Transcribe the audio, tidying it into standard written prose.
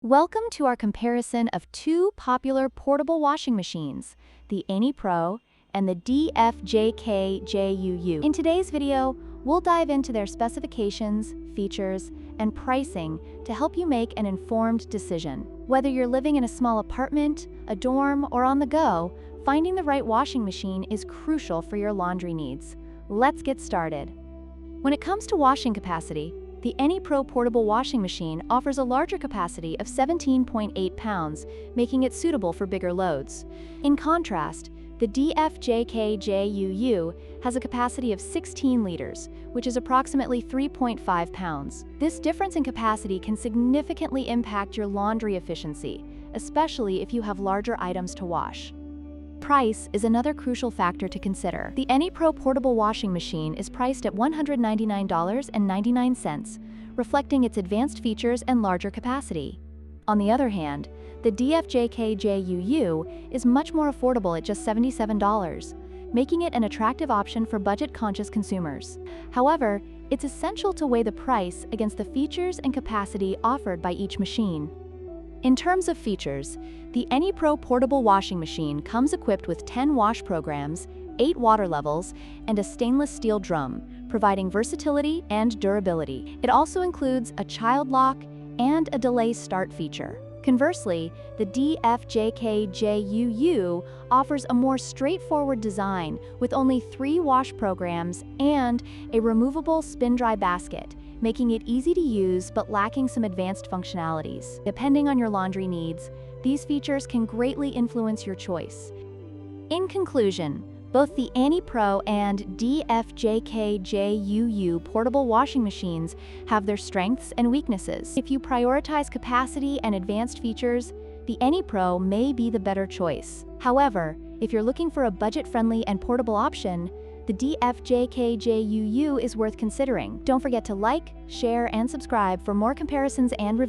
Welcome to our comparison of two popular portable washing machines, the Anypro and the DFJKJUU. In today's video, we'll dive into their specifications, features, and pricing to help you make an informed decision. Whether you're living in a small apartment, a dorm, or on the go, finding the right washing machine is crucial for your laundry needs. Let's get started. When it comes to washing capacity, the Anypro Portable Washing Machine offers a larger capacity of 17.8 pounds, making it suitable for bigger loads. In contrast, the DFJKJUU has a capacity of 16 liters, which is approximately 3.5 pounds. This difference in capacity can significantly impact your laundry efficiency, especially if you have larger items to wash. Price is another crucial factor to consider. The Anypro Portable Washing Machine is priced at $199.99, reflecting its advanced features and larger capacity. On the other hand, the DFJKJUU is much more affordable at just $77, making it an attractive option for budget-conscious consumers. However, it's essential to weigh the price against the features and capacity offered by each machine. In terms of features, the Anypro Portable Washing Machine comes equipped with 10 wash programs, 8 water levels, and a stainless steel drum, providing versatility and durability. It also includes a child lock and a delay start feature. Conversely, the DFJKJUU offers a more straightforward design with only 3 wash programs and a removable spin-dry basket, making it easy to use but lacking some advanced functionalities. Depending on your laundry needs, these features can greatly influence your choice. In conclusion, both the Anypro and DFJKJUU portable washing machines have their strengths and weaknesses. If you prioritize capacity and advanced features, the Anypro may be the better choice. However, if you're looking for a budget-friendly and portable option, the DFJKJUU is worth considering. Don't forget to like, share, and subscribe for more comparisons and reviews.